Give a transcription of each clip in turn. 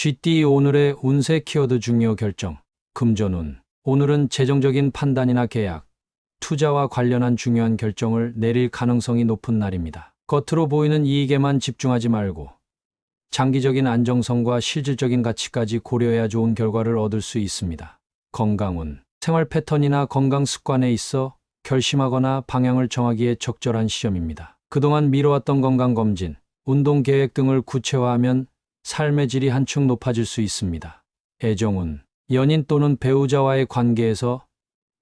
GT 오늘의 운세 키워드 중요 결정. 금전운. 오늘은 재정적인 판단이나 계약, 투자와 관련한 중요한 결정을 내릴 가능성이 높은 날입니다. 겉으로 보이는 이익에만 집중하지 말고 장기적인 안정성과 실질적인 가치까지 고려해야 좋은 결과를 얻을 수 있습니다. 건강운. 생활 패턴이나 건강 습관에 있어 결심하거나 방향을 정하기에 적절한 시점입니다. 그동안 미뤄왔던 건강검진, 운동 계획 등을 구체화하면 삶의 질이 한층 높아질 수 있습니다. 애정운. 연인 또는 배우자와의 관계에서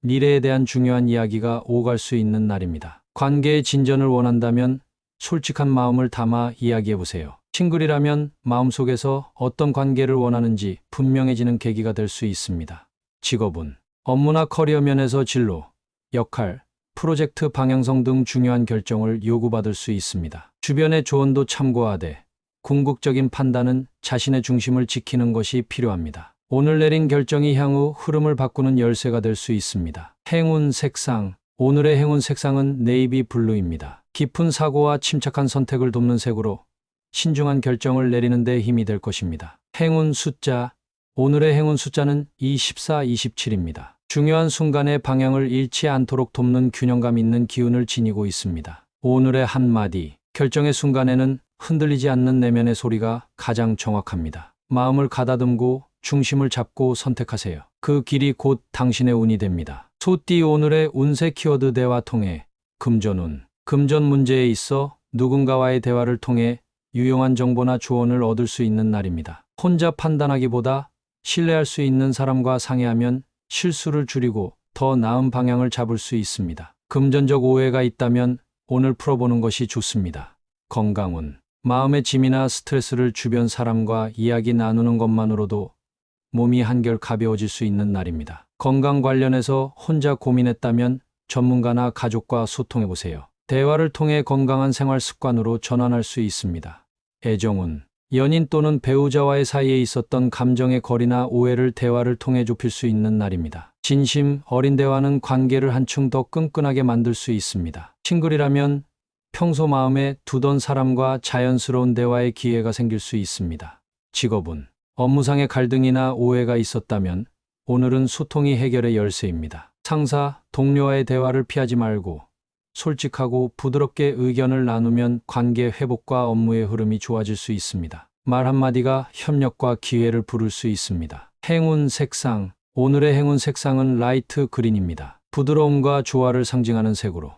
미래에 대한 중요한 이야기가 오갈 수 있는 날입니다. 관계의 진전을 원한다면 솔직한 마음을 담아 이야기해보세요. 싱글이라면 마음속에서 어떤 관계를 원하는지 분명해지는 계기가 될 수 있습니다. 직업운. 업무나 커리어 면에서 진로, 역할, 프로젝트 방향성 등 중요한 결정을 요구받을 수 있습니다. 주변의 조언도 참고하되 궁극적인 판단은 자신의 중심을 지키는 것이 필요합니다. 오늘 내린 결정이 향후 흐름을 바꾸는 열쇠가 될 수 있습니다. 행운 색상. 오늘의 행운 색상은 네이비 블루입니다. 깊은 사고와 침착한 선택을 돕는 색으로 신중한 결정을 내리는 데 힘이 될 것입니다. 행운 숫자. 오늘의 행운 숫자는 24, 27입니다. 중요한 순간의 방향을 잃지 않도록 돕는 균형감 있는 기운을 지니고 있습니다. 오늘의 한마디. 결정의 순간에는 흔들리지 않는 내면의 소리가 가장 정확합니다. 마음을 가다듬고 중심을 잡고 선택하세요. 그 길이 곧 당신의 운이 됩니다. 소띠 오늘의 운세 키워드 대화 통해. 금전운. 금전 문제에 있어 누군가와의 대화를 통해 유용한 정보나 조언을 얻을 수 있는 날입니다. 혼자 판단하기보다 신뢰할 수 있는 사람과 상의하면 실수를 줄이고 더 나은 방향을 잡을 수 있습니다. 금전적 오해가 있다면 오늘 풀어보는 것이 좋습니다. 건강운. 마음의 짐이나 스트레스를 주변 사람과 이야기 나누는 것만으로도 몸이 한결 가벼워질 수 있는 날입니다. 건강 관련해서 혼자 고민했다면 전문가나 가족과 소통해보세요. 대화를 통해 건강한 생활 습관으로 전환할 수 있습니다. 애정운. 연인 또는 배우자와의 사이에 있었던 감정의 거리나 오해를 대화를 통해 좁힐 수 있는 날입니다. 진심 어린 대화는 관계를 한층 더 끈끈하게 만들 수 있습니다. 싱글이라면 평소 마음에 두던 사람과 자연스러운 대화의 기회가 생길 수 있습니다. 직업운. 업무상의 갈등이나 오해가 있었다면 오늘은 소통이 해결의 열쇠입니다. 상사, 동료와의 대화를 피하지 말고 솔직하고 부드럽게 의견을 나누면 관계 회복과 업무의 흐름이 좋아질 수 있습니다. 말 한마디가 협력과 기회를 부를 수 있습니다. 행운 색상. 오늘의 행운 색상은 라이트 그린입니다. 부드러움과 조화를 상징하는 색으로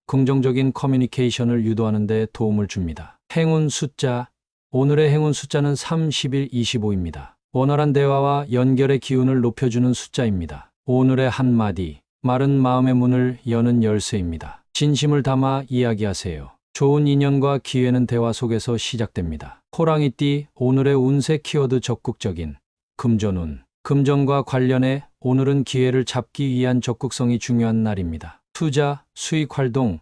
긍정적인 커뮤니케이션을 유도하는 데 도움을 줍니다. 행운 숫자. 오늘의 행운 숫자는 31, 25입니다. 원활한 대화와 연결의 기운을 높여주는 숫자입니다. 오늘의 한마디. 마른 마음의 문을 여는 열쇠입니다. 진심을 담아 이야기하세요. 좋은 인연과 기회는 대화 속에서 시작됩니다. 호랑이띠 오늘의 운세 키워드 적극적인. 금전운. 금전과 관련해 오늘은 기회를 잡기 위한 적극성이 중요한 날입니다. 투자, 수익 활동,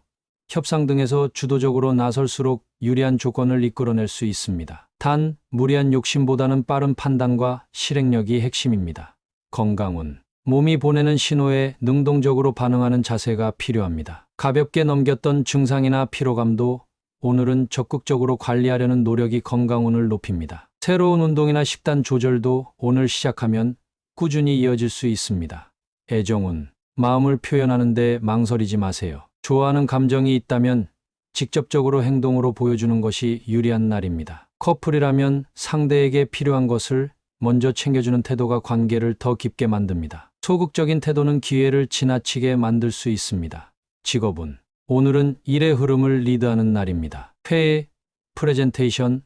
협상 등에서 주도적으로 나설수록 유리한 조건을 이끌어낼 수 있습니다. 단, 무리한 욕심보다는 빠른 판단과 실행력이 핵심입니다. 건강운. 몸이 보내는 신호에 능동적으로 반응하는 자세가 필요합니다. 가볍게 넘겼던 증상이나 피로감도 오늘은 적극적으로 관리하려는 노력이 건강운을 높입니다. 새로운 운동이나 식단 조절도 오늘 시작하면 꾸준히 이어질 수 있습니다. 애정운. 마음을 표현하는 데 망설이지 마세요. 좋아하는 감정이 있다면 직접적으로 행동으로 보여주는 것이 유리한 날입니다. 커플이라면 상대에게 필요한 것을 먼저 챙겨주는 태도가 관계를 더 깊게 만듭니다. 소극적인 태도는 기회를 지나치게 만들 수 있습니다. 직업운. 오늘은 일의 흐름을 리드하는 날입니다. 회의, 프레젠테이션,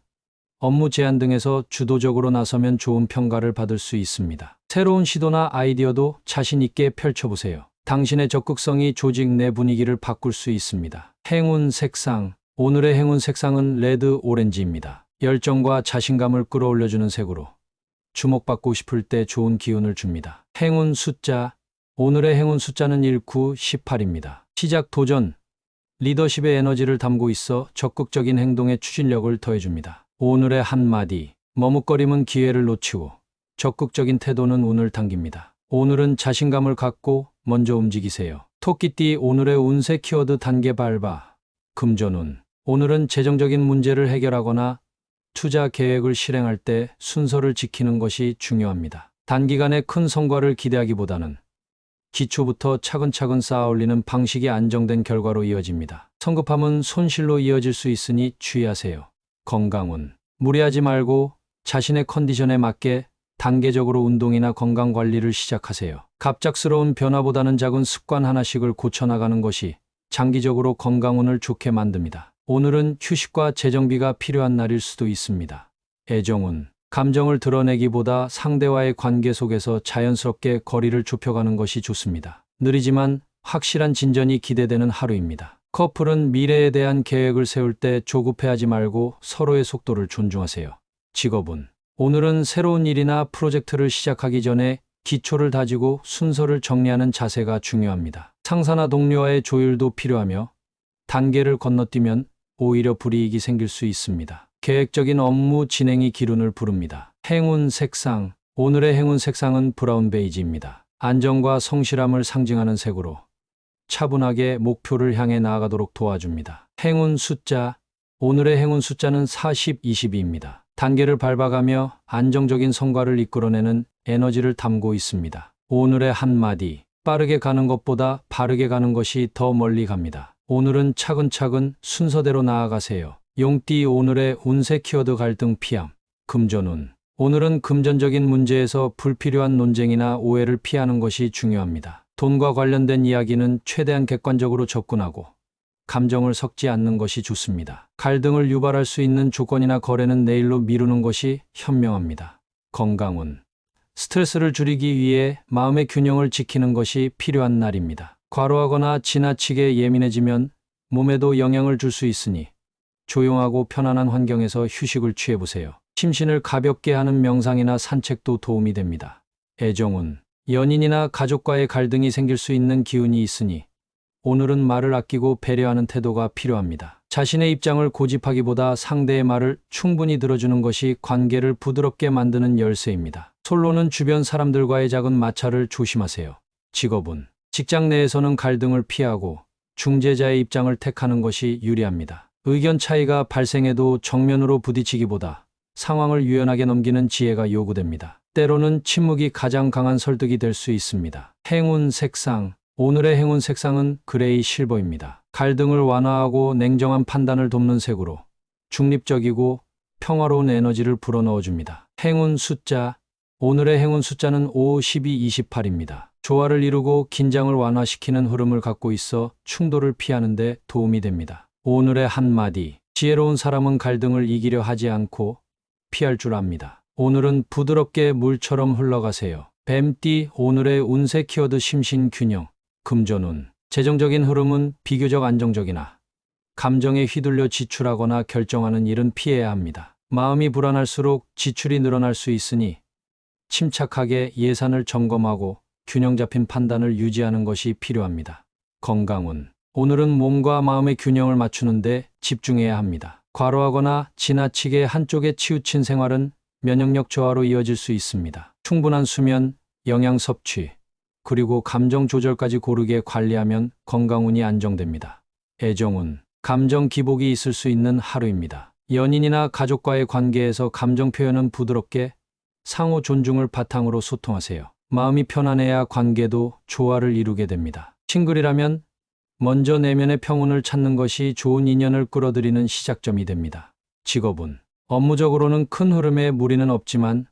업무 제안 등에서 주도적으로 나서면 좋은 평가를 받을 수 있습니다. 새로운 시도나 아이디어도 자신 있게 펼쳐보세요. 당신의 적극성이 조직 내 분위기를 바꿀 수 있습니다. 행운 색상. 오늘의 행운 색상은 레드 오렌지입니다. 열정과 자신감을 끌어올려주는 색으로 주목받고 싶을 때 좋은 기운을 줍니다. 행운 숫자. 오늘의 행운 숫자는 19, 18입니다. 시작 도전, 리더십의 에너지를 담고 있어 적극적인 행동에 추진력을 더해줍니다. 오늘의 한마디. 머뭇거림은 기회를 놓치고 적극적인 태도는 운을 당깁니다. 오늘은 자신감을 갖고 먼저 움직이세요. 토끼띠 오늘의 운세 키워드 단계 밟아. 금전운. 오늘은 재정적인 문제를 해결하거나 투자 계획을 실행할 때 순서를 지키는 것이 중요합니다. 단기간에 큰 성과를 기대하기보다는 기초부터 차근차근 쌓아 올리는 방식이 안정된 결과로 이어집니다. 성급함은 손실로 이어질 수 있으니 주의하세요. 건강운. 무리하지 말고 자신의 컨디션에 맞게 단계적으로 운동이나 건강 관리를 시작하세요. 갑작스러운 변화보다는 작은 습관 하나씩을 고쳐나가는 것이 장기적으로 건강운을 좋게 만듭니다. 오늘은 휴식과 재정비가 필요한 날일 수도 있습니다. 애정운. 감정을 드러내기보다 상대와의 관계 속에서 자연스럽게 거리를 좁혀가는 것이 좋습니다. 느리지만 확실한 진전이 기대되는 하루입니다. 커플은 미래에 대한 계획을 세울 때 조급해하지 말고 서로의 속도를 존중하세요. 직업운. 오늘은 새로운 일이나 프로젝트를 시작하기 전에 기초를 다지고 순서를 정리하는 자세가 중요합니다. 상사나 동료와의 조율도 필요하며 단계를 건너뛰면 오히려 불이익이 생길 수 있습니다. 계획적인 업무 진행이 기운을 부릅니다. 행운 색상. 오늘의 행운 색상은 브라운 베이지입니다. 안정과 성실함을 상징하는 색으로 차분하게 목표를 향해 나아가도록 도와줍니다. 행운 숫자. 오늘의 행운 숫자는 40, 22입니다. 단계를 밟아가며 안정적인 성과를 이끌어내는 에너지를 담고 있습니다. 오늘의 한마디. 빠르게 가는 것보다 바르게 가는 것이 더 멀리 갑니다. 오늘은 차근차근 순서대로 나아가세요. 용띠. 오늘의 운세 키워드 갈등 피함. 금전운. 오늘은 금전적인 문제에서 불필요한 논쟁이나 오해를 피하는 것이 중요합니다. 돈과 관련된 이야기는 최대한 객관적으로 접근하고 감정을 섞지 않는 것이 좋습니다. 갈등을 유발할 수 있는 조건이나 거래는 내일로 미루는 것이 현명합니다. 건강운. 스트레스를 줄이기 위해 마음의 균형을 지키는 것이 필요한 날입니다. 과로하거나 지나치게 예민해지면 몸에도 영향을 줄 수 있으니 조용하고 편안한 환경에서 휴식을 취해보세요. 심신을 가볍게 하는 명상이나 산책도 도움이 됩니다. 애정운. 연인이나 가족과의 갈등이 생길 수 있는 기운이 있으니 오늘은 말을 아끼고 배려하는 태도가 필요합니다. 자신의 입장을 고집하기보다 상대의 말을 충분히 들어주는 것이 관계를 부드럽게 만드는 열쇠입니다. 솔로는 주변 사람들과의 작은 마찰을 조심하세요. 직업운. 직장 내에서는 갈등을 피하고 중재자의 입장을 택하는 것이 유리합니다. 의견 차이가 발생해도 정면으로 부딪히기보다 상황을 유연하게 넘기는 지혜가 요구됩니다. 때로는 침묵이 가장 강한 설득이 될 수 있습니다. 행운 색상. 오늘의 행운 색상은 그레이 실버입니다. 갈등을 완화하고 냉정한 판단을 돕는 색으로 중립적이고 평화로운 에너지를 불어넣어줍니다. 행운 숫자. 오늘의 행운 숫자는 5, 12, 28입니다. 조화를 이루고 긴장을 완화시키는 흐름을 갖고 있어 충돌을 피하는 데 도움이 됩니다. 오늘의 한마디. 지혜로운 사람은 갈등을 이기려 하지 않고 피할 줄 압니다. 오늘은 부드럽게 물처럼 흘러가세요. 뱀띠. 오늘의 운세 키워드 심신균형. 금전운. 재정적인 흐름은 비교적 안정적이나 감정에 휘둘려 지출하거나 결정하는 일은 피해야 합니다. 마음이 불안할수록 지출이 늘어날 수 있으니 침착하게 예산을 점검하고 균형 잡힌 판단을 유지하는 것이 필요합니다. 건강운. 오늘은 몸과 마음의 균형을 맞추는데 집중해야 합니다. 과로하거나 지나치게 한쪽에 치우친 생활은 면역력 저하로 이어질 수 있습니다. 충분한 수면, 영양 섭취, 그리고 감정 조절까지 고르게 관리하면 건강운이 안정됩니다. 애정운. 감정 기복이 있을 수 있는 하루입니다. 연인이나 가족과의 관계에서 감정 표현은 부드럽게 상호 존중을 바탕으로 소통하세요. 마음이 편안해야 관계도 조화를 이루게 됩니다. 싱글이라면 먼저 내면의 평온을 찾는 것이 좋은 인연을 끌어들이는 시작점이 됩니다. 직업운. 업무적으로는 큰 흐름에 무리는 없지만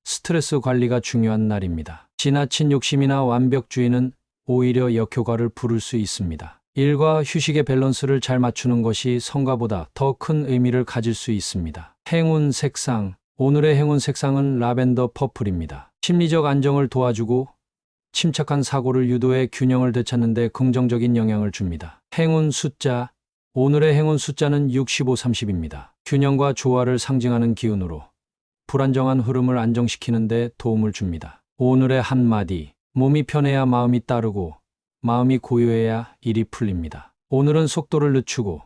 스트레스 관리가 중요한 날입니다. 지나친 욕심이나 완벽주의는 오히려 역효과를 부를 수 있습니다. 일과 휴식의 밸런스를 잘 맞추는 것이 성과보다 더 큰 의미를 가질 수 있습니다. 행운 색상. 오늘의 행운 색상은 라벤더 퍼플입니다. 심리적 안정을 도와주고 침착한 사고를 유도해 균형을 되찾는 데 긍정적인 영향을 줍니다. 행운 숫자. 오늘의 행운 숫자는 65, 30입니다. 균형과 조화를 상징하는 기운으로 불안정한 흐름을 안정시키는 데 도움을 줍니다. 오늘의 한마디. 몸이 편해야 마음이 따르고 마음이 고요해야 일이 풀립니다. 오늘은 속도를 늦추고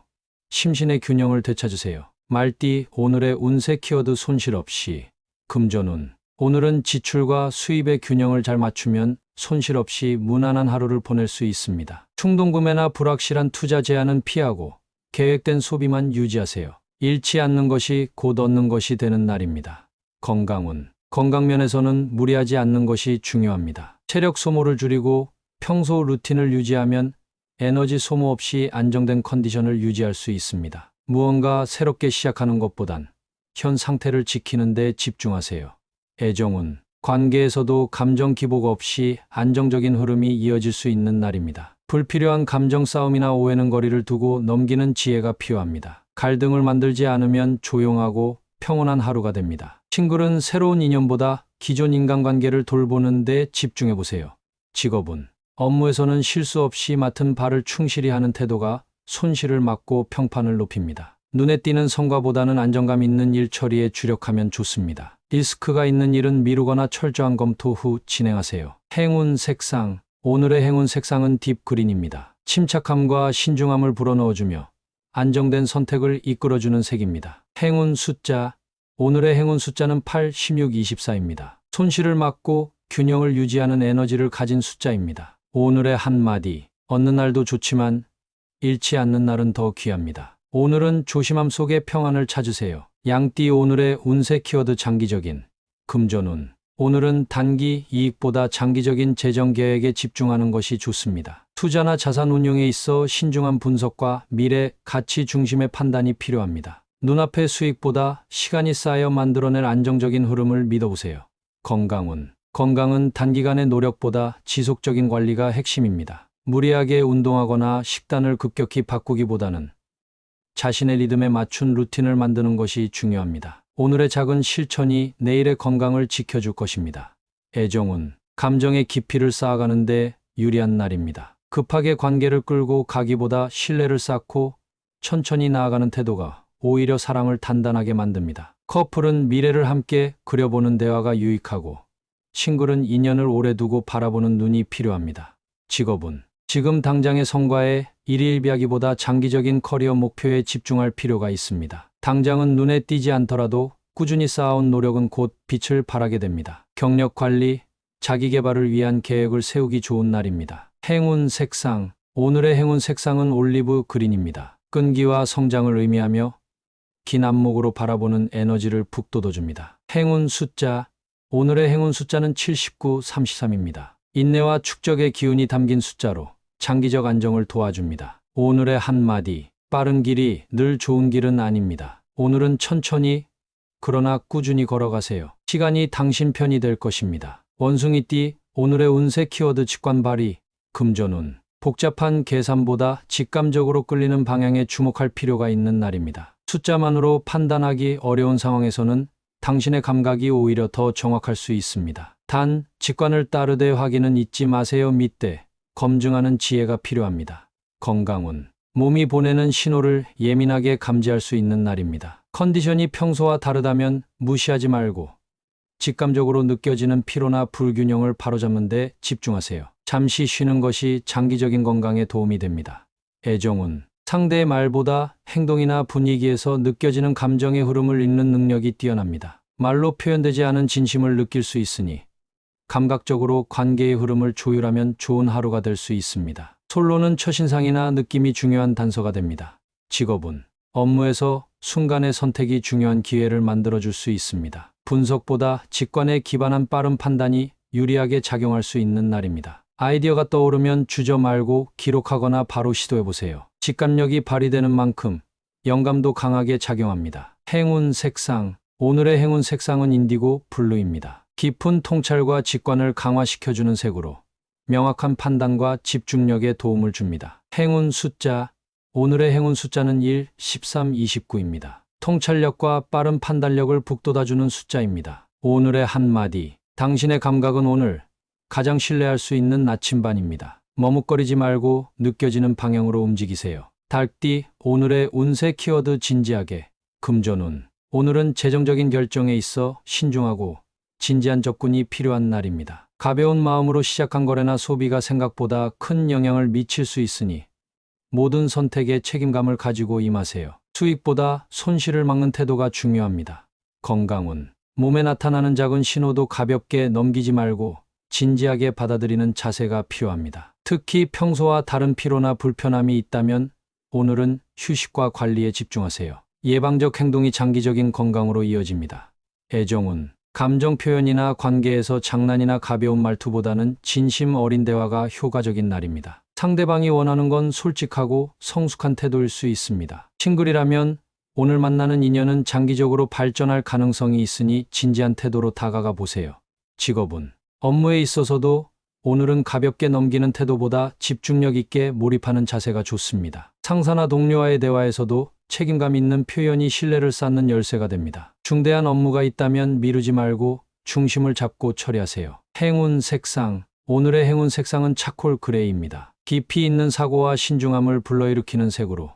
심신의 균형을 되찾으세요. 말띠. 오늘의 운세 키워드 손실 없이. 금전운. 오늘은 지출과 수입의 균형을 잘 맞추면 손실 없이 무난한 하루를 보낼 수 있습니다. 충동구매나 불확실한 투자 제한은 피하고 계획된 소비만 유지하세요. 잃지 않는 것이 곧 얻는 것이 되는 날입니다. 건강면에서는 무리하지 않는 것이 중요합니다. 체력 소모를 줄이고 평소 루틴을 유지하면 에너지 소모 없이 안정된 컨디션을 유지할 수 있습니다. 무언가 새롭게 시작하는 것보단 현 상태를 지키는 데 집중하세요. 애정운, 관계에서도 감정 기복 없이 안정적인 흐름이 이어질 수 있는 날입니다. 불필요한 감정 싸움이나 오해는 거리를 두고 넘기는 지혜가 필요합니다. 갈등을 만들지 않으면 조용하고 평온한 하루가 됩니다. 친구는 새로운 인연보다 기존 인간관계를 돌보는 데 집중해 보세요. 직업운, 업무에서는 실수 없이 맡은 바를 충실히 하는 태도가 손실을 막고 평판을 높입니다. 눈에 띄는 성과보다는 안정감 있는 일 처리에 주력하면 좋습니다. 리스크가 있는 일은 미루거나 철저한 검토 후 진행하세요. 행운 색상, 오늘의 행운 색상은 딥그린입니다. 침착함과 신중함을 불어넣어주며 안정된 선택을 이끌어주는 색입니다. 행운 숫자, 오늘의 행운 숫자는 8, 16, 24입니다. 손실을 막고 균형을 유지하는 에너지를 가진 숫자입니다. 오늘의 한마디, 얻는 날도 좋지만 잃지 않는 날은 더 귀합니다. 오늘은 조심함 속에 평안을 찾으세요. 양띠, 오늘의 운세 키워드 장기적인 금전운. 오늘은 단기 이익보다 장기적인 재정 계획에 집중하는 것이 좋습니다. 투자나 자산 운용에 있어 신중한 분석과 미래 가치 중심의 판단이 필요합니다. 눈앞의 수익보다 시간이 쌓여 만들어낼 안정적인 흐름을 믿어보세요. 건강운. 건강은 단기간의 노력보다 지속적인 관리가 핵심입니다. 무리하게 운동하거나 식단을 급격히 바꾸기보다는 자신의 리듬에 맞춘 루틴을 만드는 것이 중요합니다. 오늘의 작은 실천이 내일의 건강을 지켜줄 것입니다. 애정운, 감정의 깊이를 쌓아가는데 유리한 날입니다. 급하게 관계를 끌고 가기보다 신뢰를 쌓고 천천히 나아가는 태도가 오히려 사랑을 단단하게 만듭니다. 커플은 미래를 함께 그려보는 대화가 유익하고 싱글은 인연을 오래 두고 바라보는 눈이 필요합니다. 직업운, 지금 당장의 성과에 일희일비하기보다 장기적인 커리어 목표에 집중할 필요가 있습니다. 당장은 눈에 띄지 않더라도 꾸준히 쌓아온 노력은 곧 빛을 발하게 됩니다. 경력 관리, 자기 개발을 위한 계획을 세우기 좋은 날입니다. 행운 색상, 오늘의 행운 색상은 올리브 그린입니다. 끈기와 성장을 의미하며 긴 안목으로 바라보는 에너지를 북돋워줍니다. 행운 숫자, 오늘의 행운 숫자는 79, 33입니다. 인내와 축적의 기운이 담긴 숫자로 장기적 안정을 도와줍니다. 오늘의 한마디, 빠른 길이 늘 좋은 길은 아닙니다. 오늘은 천천히 그러나 꾸준히 걸어가세요. 시간이 당신 편이 될 것입니다. 원숭이띠, 오늘의 운세 키워드 직관발휘, 금전운. 복잡한 계산보다 직감적으로 끌리는 방향에 주목할 필요가 있는 날입니다. 숫자만으로 판단하기 어려운 상황에서는 당신의 감각이 오히려 더 정확할 수 있습니다. 단, 직관을 따르되 확인은 잊지 마세요. 믿되 검증하는 지혜가 필요합니다. 건강운, 몸이 보내는 신호를 예민하게 감지할 수 있는 날입니다. 컨디션이 평소와 다르다면 무시하지 말고 직감적으로 느껴지는 피로나 불균형을 바로잡는 데 집중하세요. 잠시 쉬는 것이 장기적인 건강에 도움이 됩니다. 애정운, 상대의 말보다 행동이나 분위기에서 느껴지는 감정의 흐름을 읽는 능력이 뛰어납니다. 말로 표현되지 않은 진심을 느낄 수 있으니 감각적으로 관계의 흐름을 조율하면 좋은 하루가 될 수 있습니다. 솔로는 첫인상이나 느낌이 중요한 단서가 됩니다. 직업운, 업무에서 순간의 선택이 중요한 기회를 만들어줄 수 있습니다. 분석보다 직관에 기반한 빠른 판단이 유리하게 작용할 수 있는 날입니다. 아이디어가 떠오르면 주저 말고 기록하거나 바로 시도해보세요. 직감력이 발휘되는 만큼 영감도 강하게 작용합니다. 행운 색상, 오늘의 행운 색상은 인디고 블루입니다. 깊은 통찰과 직관을 강화시켜주는 색으로 명확한 판단과 집중력에 도움을 줍니다. 행운 숫자, 오늘의 행운 숫자는 1, 13, 29입니다. 통찰력과 빠른 판단력을 북돋아주는 숫자입니다. 오늘의 한마디, 당신의 감각은 오늘 가장 신뢰할 수 있는 나침반입니다. 머뭇거리지 말고 느껴지는 방향으로 움직이세요. 닭띠, 오늘의 운세 키워드 진지하게, 금전운. 오늘은 재정적인 결정에 있어 신중하고 진지한 접근이 필요한 날입니다. 가벼운 마음으로 시작한 거래나 소비가 생각보다 큰 영향을 미칠 수 있으니 모든 선택에 책임감을 가지고 임하세요. 수익보다 손실을 막는 태도가 중요합니다. 건강운, 몸에 나타나는 작은 신호도 가볍게 넘기지 말고 진지하게 받아들이는 자세가 필요합니다. 특히 평소와 다른 피로나 불편함이 있다면 오늘은 휴식과 관리에 집중하세요. 예방적 행동이 장기적인 건강으로 이어집니다. 애정은 감정 표현이나 관계에서 장난이나 가벼운 말투보다는 진심 어린 대화가 효과적인 날입니다. 상대방이 원하는 건 솔직하고 성숙한 태도일 수 있습니다. 싱글이라면 오늘 만나는 인연은 장기적으로 발전할 가능성이 있으니 진지한 태도로 다가가 보세요. 직업은 업무에 있어서도 오늘은 가볍게 넘기는 태도보다 집중력 있게 몰입하는 자세가 좋습니다. 상사나 동료와의 대화에서도 책임감 있는 표현이 신뢰를 쌓는 열쇠가 됩니다. 중대한 업무가 있다면 미루지 말고 중심을 잡고 처리하세요. 행운 색상. 오늘의 행운 색상은 차콜 그레이입니다. 깊이 있는 사고와 신중함을 불러일으키는 색으로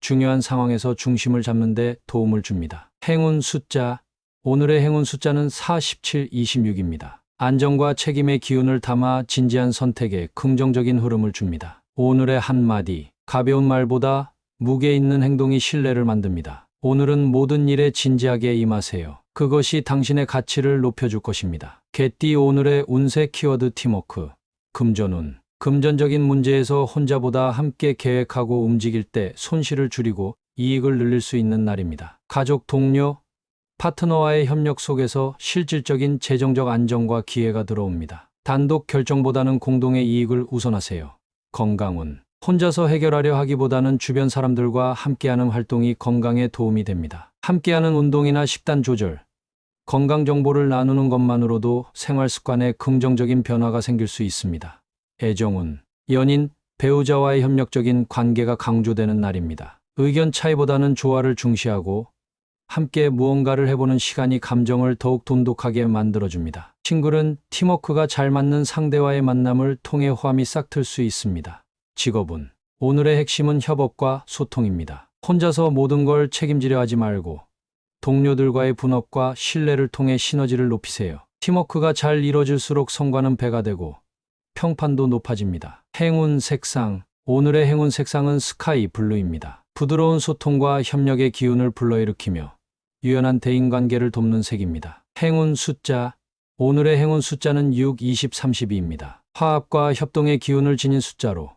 중요한 상황에서 중심을 잡는 데 도움을 줍니다. 행운 숫자. 오늘의 행운 숫자는 4, 17, 26입니다. 안정과 책임의 기운을 담아 진지한 선택에 긍정적인 흐름을 줍니다. 오늘의 한마디. 가벼운 말보다 무게 있는 행동이 신뢰를 만듭니다. 오늘은 모든 일에 진지하게 임하세요. 그것이 당신의 가치를 높여줄 것입니다. 개띠. 오늘의 운세 키워드 팀워크. 금전운. 금전적인 문제에서 혼자보다 함께 계획하고 움직일 때 손실을 줄이고 이익을 늘릴 수 있는 날입니다. 가족, 동료, 파트너와의 협력 속에서 실질적인 재정적 안정과 기회가 들어옵니다. 단독 결정보다는 공동의 이익을 우선하세요. 건강운. 혼자서 해결하려 하기보다는 주변 사람들과 함께하는 활동이 건강에 도움이 됩니다. 함께하는 운동이나 식단 조절, 건강 정보를 나누는 것만으로도 생활 습관에 긍정적인 변화가 생길 수 있습니다. 애정운. 연인, 배우자와의 협력적인 관계가 강조되는 날입니다. 의견 차이보다는 조화를 중시하고 함께 무언가를 해보는 시간이 감정을 더욱 돈독하게 만들어줍니다. 싱글은 팀워크가 잘 맞는 상대와의 만남을 통해 호감이 싹틀 수 있습니다. 직업은 오늘의 핵심은 협업과 소통입니다. 혼자서 모든 걸 책임지려 하지 말고 동료들과의 분업과 신뢰를 통해 시너지를 높이세요. 팀워크가 잘 이뤄질수록 성과는 배가 되고 평판도 높아집니다. 행운 색상. 오늘의 행운 색상은 스카이 블루입니다. 부드러운 소통과 협력의 기운을 불러일으키며 유연한 대인관계를 돕는 색입니다. 행운 숫자. 오늘의 행운 숫자는 6, 20, 32입니다. 화합과 협동의 기운을 지닌 숫자로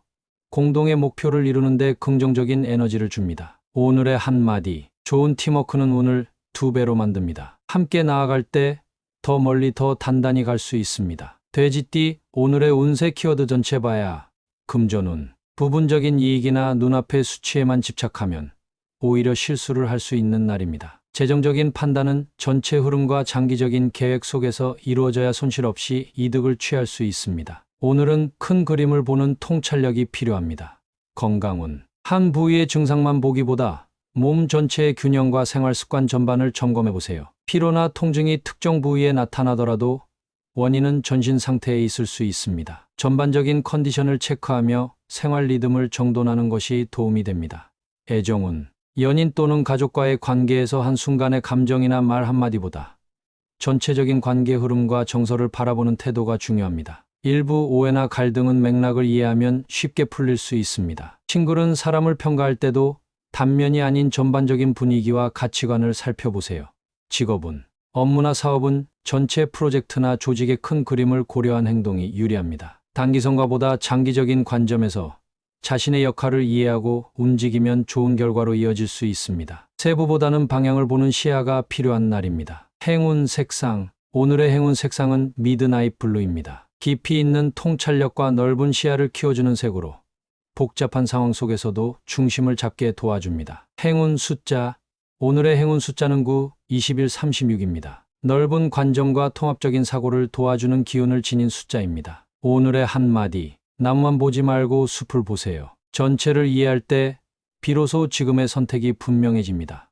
공동의 목표를 이루는 데 긍정적인 에너지를 줍니다. 오늘의 한마디. 좋은 팀워크는 운을 2배로 만듭니다. 함께 나아갈 때 더 멀리 더 단단히 갈 수 있습니다. 돼지띠. 오늘의 운세 키워드 전체 봐야. 금전운. 부분적인 이익이나 눈앞의 수치에만 집착하면 오히려 실수를 할 수 있는 날입니다. 재정적인 판단은 전체 흐름과 장기적인 계획 속에서 이루어져야 손실 없이 이득을 취할 수 있습니다. 오늘은 큰 그림을 보는 통찰력이 필요합니다. 건강운. 한 부위의 증상만 보기보다 몸 전체의 균형과 생활 습관 전반을 점검해 보세요. 피로나 통증이 특정 부위에 나타나더라도 원인은 전신 상태에 있을 수 있습니다. 전반적인 컨디션을 체크하며 생활 리듬을 정돈하는 것이 도움이 됩니다. 애정운. 연인 또는 가족과의 관계에서 한순간의 감정이나 말 한마디보다 전체적인 관계 흐름과 정서를 바라보는 태도가 중요합니다. 일부 오해나 갈등은 맥락을 이해하면 쉽게 풀릴 수 있습니다. 싱글은 사람을 평가할 때도 단면이 아닌 전반적인 분위기와 가치관을 살펴보세요. 직업은 업무나 사업은 전체 프로젝트나 조직의 큰 그림을 고려한 행동이 유리합니다. 단기성과보다 장기적인 관점에서 자신의 역할을 이해하고 움직이면 좋은 결과로 이어질 수 있습니다. 세부보다는 방향을 보는 시야가 필요한 날입니다. 행운 색상. 오늘의 행운 색상은 미드나잇 블루입니다. 깊이 있는 통찰력과 넓은 시야를 키워주는 색으로 복잡한 상황 속에서도 중심을 잡게 도와줍니다. 행운 숫자. 오늘의 행운 숫자는 9, 21, 36입니다. 넓은 관점과 통합적인 사고를 도와주는 기운을 지닌 숫자입니다. 오늘의 한마디. 나무만 보지 말고 숲을 보세요. 전체를 이해할 때 비로소 지금의 선택이 분명해집니다.